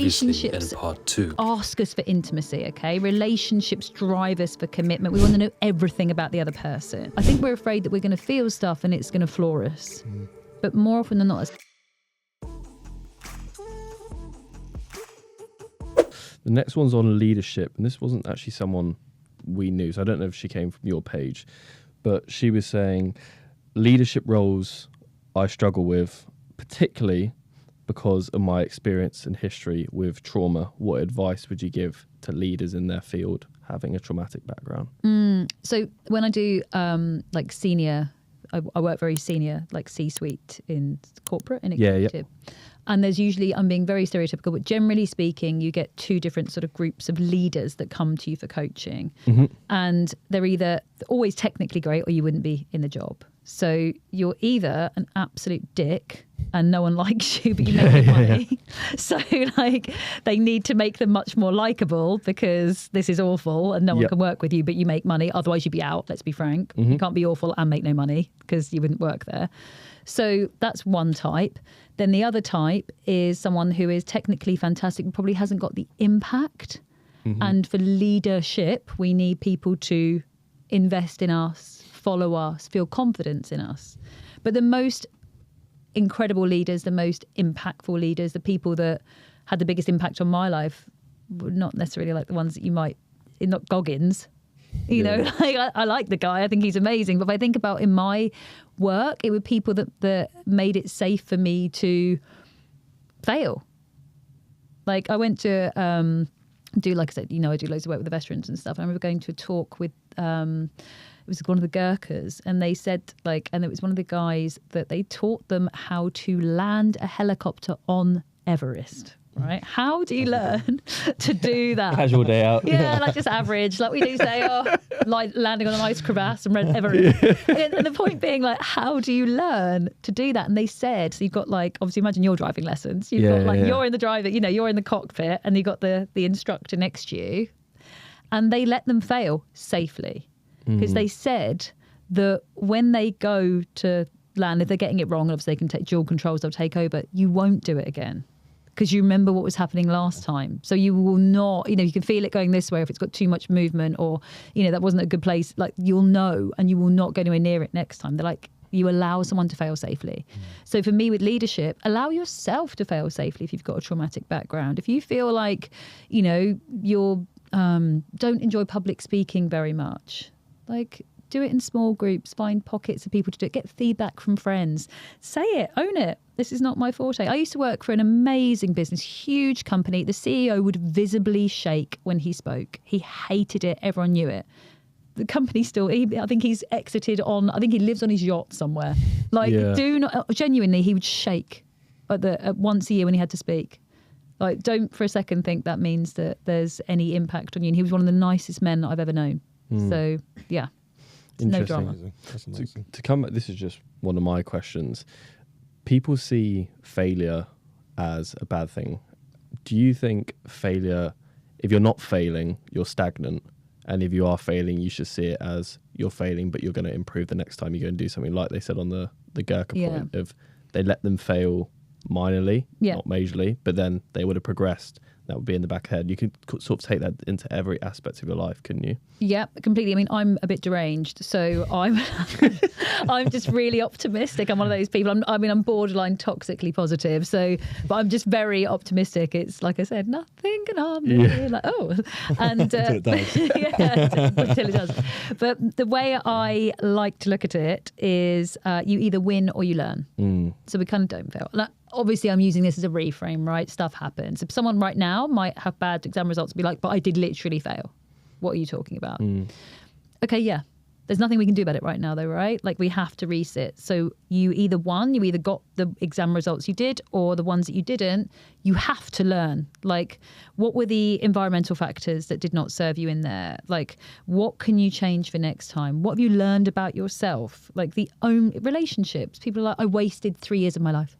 relationships in part 2. ask us for intimacy, okay? Relationships drive us for commitment. We want to know everything about the other person. I think we're afraid that we're going to feel stuff and it's going to floor us. But more often than not, The next one's on leadership, and this wasn't actually someone we knew, so I don't know if she came from your page, but she was saying leadership roles I struggle with, particularly because of my experience and history with trauma. What advice would you give to leaders in their field having a traumatic background? So when I do like senior, I work very senior, like C-suite in corporate and executive. Yeah. And there's usually, I'm being very stereotypical, but generally speaking, you get two different sort of groups of leaders that come to you for coaching. And they're either always technically great or you wouldn't be in the job. So you're either an absolute dick and no one likes you, but you make money. So like they need to make them much more likable because this is awful and no one can work with you, but you make money. Otherwise you'd be out, let's be frank. You can't be awful and make no money because you wouldn't work there. So that's one type. Then the other type is someone who is technically fantastic, but probably hasn't got the impact. And for leadership, we need people to invest in us, follow us, feel confidence in us. But the most incredible leaders, the most impactful leaders, the people that had the biggest impact on my life were not necessarily like the ones that you might, not Goggins. You know, like I like the guy. I think he's amazing. But if I think about in my work, it were people that made it safe for me to fail. Like I went to do, like I said, you know, I do loads of work with the veterans and stuff. I remember going to a talk with, it was one of the Gurkhas, and they said like, and it was one of the guys that they taught them how to land a helicopter on Everest. Right? How do you learn to do that? Casual day out. Yeah, like just average. Like we do say, like landing on an ice crevasse and Everest. And the point being, like, how do you learn to do that? And they said, so you've got like, obviously imagine your driving lessons. You've got like, you're in the driving, you know, you're in the cockpit and you've got the instructor next to you. And they let them fail safely. Because they said that when they go to land, if they're getting it wrong, obviously they can take dual controls, they'll take over. You won't do it again. Because you remember what was happening last time. So you will not, you know, you can feel it going this way if it's got too much movement or, you know, that wasn't a good place. Like you'll know and you will not go anywhere near it next time. They're like, you allow someone to fail safely. So for me with leadership, allow yourself to fail safely if you've got a traumatic background. If you feel like, you know, you're don't enjoy public speaking very much, like do it in small groups, find pockets of people to do it, get feedback from friends, say it, own it. This is not my forte. I used to work for an amazing business, huge company. The CEO would visibly shake when he spoke. He hated it. Everyone knew it. The company still, I think he's exited on, I think he lives on his yacht somewhere. Like, do not, genuinely, he would shake at once a year when he had to speak. Like, don't for a second think that means that there's any impact on you. And he was one of the nicest men that I've ever known. So, yeah. No drama. That's amazing. To come, this is just one of my questions. People see failure as a bad thing. Do you think failure, if you're not failing, you're stagnant? And if you are failing, you should see it as you're failing, but you're going to improve the next time you go and do something, like they said on the Gurkha point of they let them fail minorly, not majorly, but then they would have progressed. That would be in the back head. You could sort of take that into every aspect of your life, couldn't you? Yeah, completely. I mean, I'm a bit deranged, so I'm just really optimistic. I'm one of those people. I'm borderline toxically positive. So, but I'm just very optimistic. It's like I said, nothing can harm me. Like, and until it does. Until it does. But the way I like to look at it is, you either win or you learn. So we kind of don't fail. Like, obviously, I'm using this as a reframe, right? Stuff happens. If someone right now might have bad exam results and be like, but I did literally fail. What are you talking about? Okay, yeah. There's nothing we can do about it right now, though, right? Like, we have to resit. So you either won, you either got the exam results you did, or the ones that you didn't, you have to learn. Like, what were the environmental factors that did not serve you in there? Like, what can you change for next time? What have you learned about yourself? Like, the own relationships. People are like, I wasted 3 years of my life.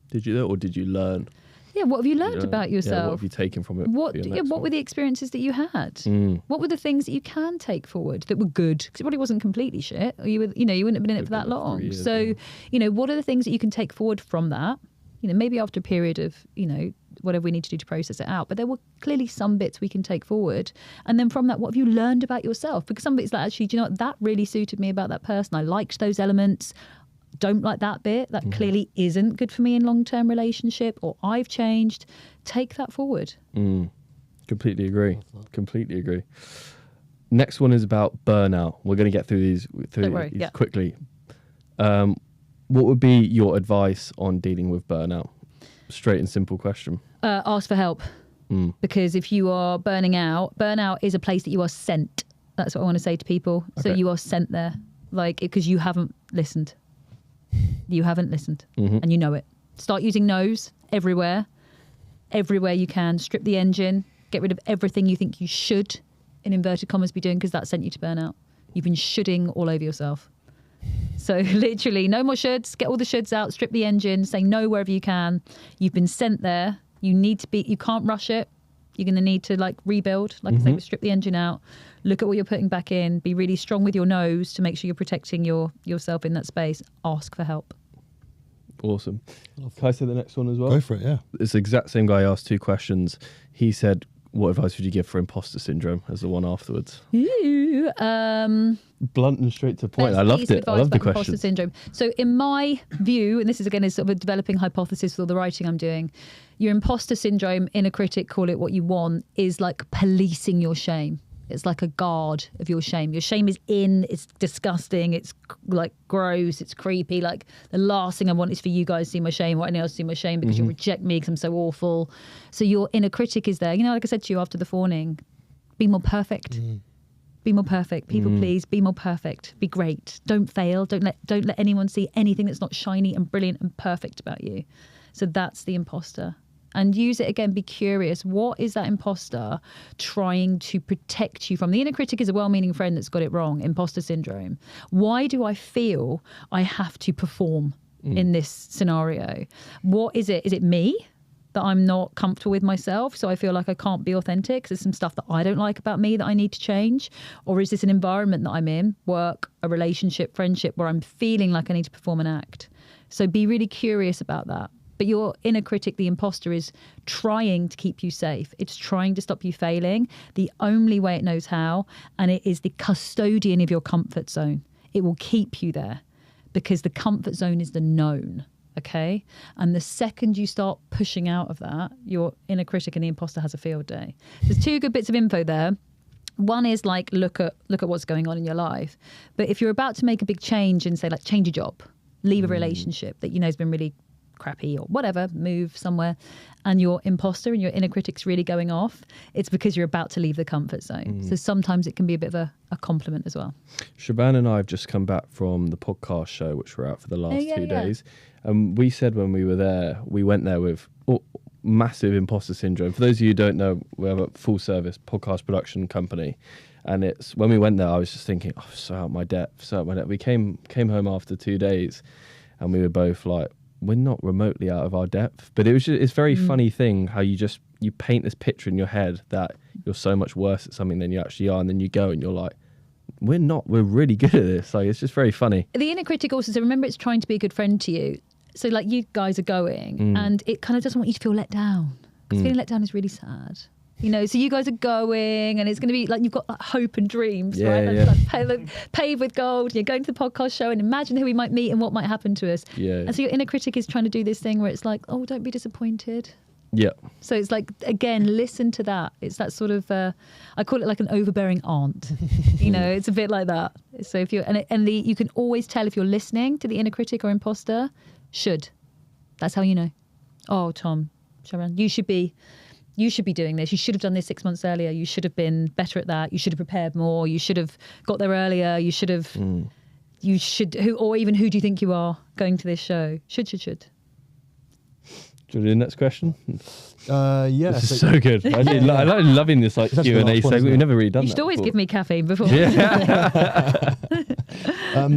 Did you, or did you learn? Yeah, what have you learned about yourself? Yeah, what have you taken from it? What were the experiences that you had? What were the things that you can take forward that were good? Because it probably wasn't completely shit. Or you wouldn't have been in it for that long. So, what are the things that you can take forward from that? maybe after a period of, whatever we need to do to process it out. But there were clearly some bits we can take forward. And then from that, what have you learned about yourself? Because some bits like, actually, do you know what? That really suited me about that person. I liked those elements. Don't like that bit. That clearly isn't good for me in long-term relationship, or I've changed. Take that forward. Completely agree. Next one is about burnout. We're going to get through these quickly. What would be your advice on dealing with burnout? Straight and simple question. Ask for help. Because if you are burnout is a place that you are sent. That's what I want to say to people. Okay. So you are sent there, because you haven't listened. And you know it. Start using no's everywhere you can. Strip the engine. Get rid of everything you think you should, in inverted commas, be doing, because that sent you to burnout. You've been shoulding all over yourself. So literally, no more shoulds. Get all the shoulds out. Strip the engine. Say no wherever you can. You've been sent there. You need to be. You can't rush it. You're going to need to rebuild. I say, strip the engine out. Look at what you're putting back in. Be really strong with your no's to make sure you're protecting yourself in that space. Ask for help. Awesome. Can I say the next one as well? Go for it, yeah. It's the exact same guy asked 2 questions. He said, what advice would you give for imposter syndrome, as the one afterwards? Blunt and straight to the point. I loved it. I love the question. Imposter syndrome. So in my view, and this is again sort of a developing hypothesis with all the writing I'm doing, your imposter syndrome, inner critic, call it what you want, is like policing your shame. It's like a guard of your shame. Your shame is it's disgusting, it's gross, it's creepy. The last thing I want is for you guys to see my shame or anyone else to see my shame, because you'll reject me because I'm so awful. So your inner critic is there. Like I said to you after the fawning, be more perfect. Be more perfect. People please, be more perfect. Be great. Don't fail. Don't let anyone see anything that's not shiny and brilliant and perfect about you. So that's the imposter. And use it again, be curious. What is that imposter trying to protect you from? The inner critic is a well-meaning friend that's got it wrong, imposter syndrome. Why do I feel I have to perform in this scenario? What is it? Is it me? That I'm not comfortable with myself, so I feel like I can't be authentic? There's some stuff that I don't like about me that I need to change? Or is this an environment that I'm in, work, a relationship, friendship, where I'm feeling like I need to perform an act? So be really curious about that. But your inner critic, the imposter, is trying to keep you safe. It's trying to stop you failing the only way it knows how. And it is the custodian of your comfort zone. It will keep you there because the comfort zone is the known. Okay. And the second you start pushing out of that, your inner critic and the imposter has a field day. There's 2 good bits of info there. One is look at what's going on in your life. But if you're about to make a big change and say change a job, leave a relationship that has been really crappy or whatever, move somewhere, and your imposter and your inner critic's really going off, it's because you're about to leave the comfort zone. So sometimes it can be a bit of a compliment as well. Shaban and I have just come back from the podcast show, which we're out for the last 2 days. And we said when we were there, we went there with massive imposter syndrome. For those of you who don't know, we have a full service podcast production company. And it's when we went there, I was just thinking, so out my depth. We came home after 2 days and we were both like, we're not remotely out of our depth. But it's a very funny thing how you paint this picture in your head that you're so much worse at something than you actually are. And then you go and you're like, we're not, we're really good at this. It's just very funny. The inner critic also, so remember, it's trying to be a good friend to you. So you guys are going and it kind of doesn't want you to feel let down. Because feeling let down is really sad. So you guys are going and it's going to be you've got hope and dreams, right? Paved with gold. You're going to the podcast show and imagine who we might meet and what might happen to us. Yeah. And so your inner critic is trying to do this thing where it's don't be disappointed. Yeah. So it's again, listen to that. It's that sort of, I call it an overbearing aunt. It's a bit like that. So if you're, you can always tell if you're listening to the inner critic or imposter, that's how you know. Oh, Tom, Sharon, you should be doing this. You should have done this 6 months earlier. You should have been better at that. You should have prepared more. You should have got there earlier. You should have, who do you think you are going to this show? Should. Do you want to do the next question? Yeah. This is so good. I like loving this Q&A segment. We've never really done that. You should always give me caffeine before. Yeah.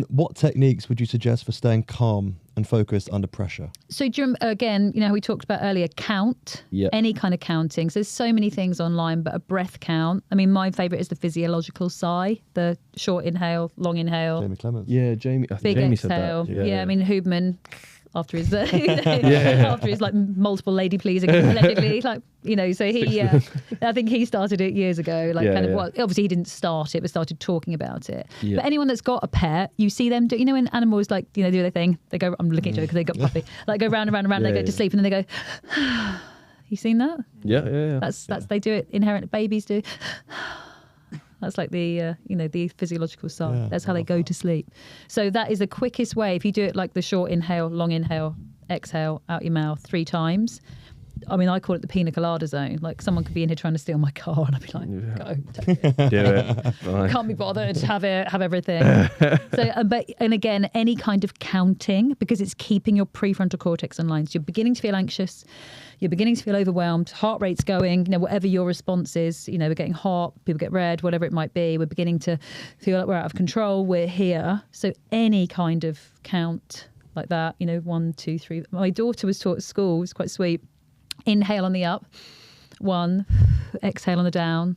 What techniques would you suggest for staying calm and focused under pressure? So again, how we talked about earlier, count. Yep. Any kind of counting. So there's so many things online, but a breath count. I mean, my favourite is the physiological sigh, the short inhale, long inhale. Jamie Clements. Yeah, Jamie. I think big Jamie exhale. said that. Yeah, I mean, Huberman. after his after his like multiple lady pleasing allegedly, like, you know, so he I think he started it years ago, like well, obviously he didn't start it, but started talking about it. But anyone that's got a pet, you see them do, you know, when animals, like, you know, do their thing, they go, I'm looking at Joe because they got puppy, like go round and round and round, they go to sleep, and then they go you seen that? Yeah. That's they do it inherent, babies do. That's like the you know, the physiological side. Yeah, that's how they go to sleep. So that is the quickest way. If you do it like the short inhale, long inhale, exhale out your mouth 3 times. I mean, I call it the pina colada zone. Like, someone could be in here trying to steal my car, and I'd be like, go, take it. Do it. Can't be bothered. Have everything. So, and again, any kind of counting, because it's keeping your prefrontal cortex online. So you're beginning to feel anxious. You're beginning to feel overwhelmed. Heart rate's going. You know, whatever your response is. You know, we're getting hot. People get red. Whatever it might be. We're beginning to feel like we're out of control. We're here. So any kind of count like that. You know, 1, 2, 3. My daughter was taught at school. It was quite sweet. Inhale on the up, 1, exhale on the down,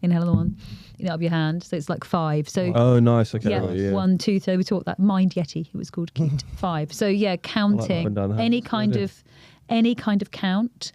inhale on the 1, you know, up your hand. So it's like 5. So oh, nice. Okay. Yeah, 1, 2. So we taught that Mind Yeti. It was called cute. 5. So yeah, counting any kind of count.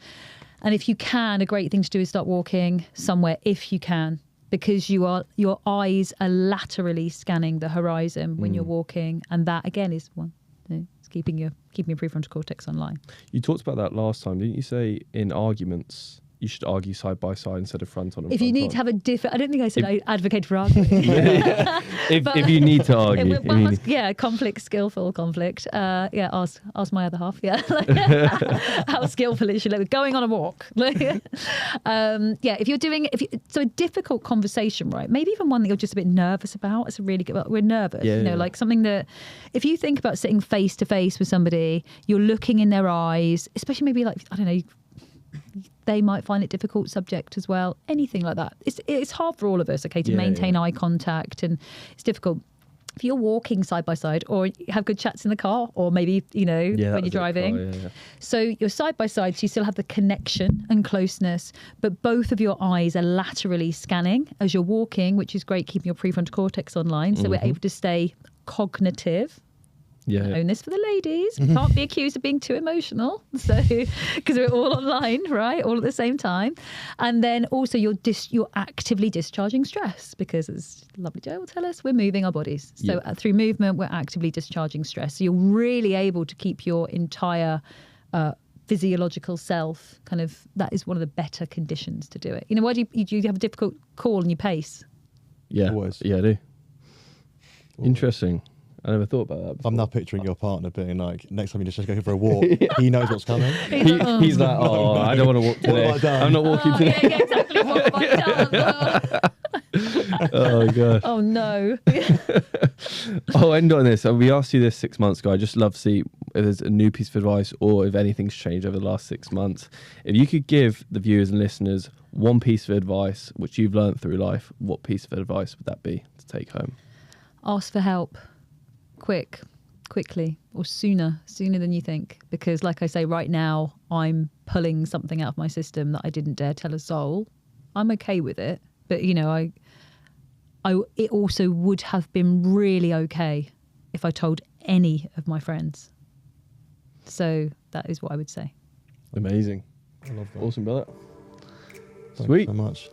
And if you can, a great thing to do is start walking somewhere if you can, because your eyes are laterally scanning the horizon when you're walking, and that again is 1. It's keeping your prefrontal cortex online. You talked about that last time, didn't you? Say in arguments you should argue side by side instead of front on. If you need to have a different, I don't think I said I advocate for arguing. If you need to argue, conflict, skillful conflict. Ask my other half. Yeah, how skillful is she? Like, going on a walk. If you're doing, so a difficult conversation, right? Maybe even one that you're just a bit nervous about. It's a really good. We're nervous, like something that, if you think about sitting face to face with somebody, you're looking in their eyes, especially maybe like, I don't know, they might find it difficult subject as well. Anything like that. It's hard for all of us, okay, to maintain eye contact, and it's difficult. If you're walking side by side, or you have good chats in the car, or maybe, you know, when you're driving. So you're side by side, so you still have the connection and closeness, but both of your eyes are laterally scanning as you're walking, which is great, keeping your prefrontal cortex online. So we're able to stay cognitive. Own this for the ladies. We can't be accused of being too emotional. So, because we're all online, right? All at the same time. And then also you're actively discharging stress, because, as lovely Joe will tell us, we're moving our bodies. So through movement, we're actively discharging stress. So you're really able to keep your entire physiological self kind of, that is one of the better conditions to do it. You know, why do you have a difficult call and you pace? Yeah. Always. Yeah, I do. Interesting. I never thought about that before. I'm now picturing your partner being like, next time you just go for a walk, he knows what's coming. He's like, I don't want to walk today. I'm not walking today. Yeah, exactly. What have I done? Oh, God. Oh, no. I'll end on this. We asked you this 6 months ago. I just love to see if there's a new piece of advice or if anything's changed over the last 6 months. If you could give the viewers and listeners one piece of advice which you've learned through life, what piece of advice would that be to take home? Ask for help. Quickly, or sooner than you think, because like I say, right now I'm pulling something out of my system that I didn't dare tell a soul. I'm okay with it, but you know, it also would have been really okay if I told any of my friends. So that is what I would say. Amazing. I love that. Awesome, brother. Thanks Sweet. so much.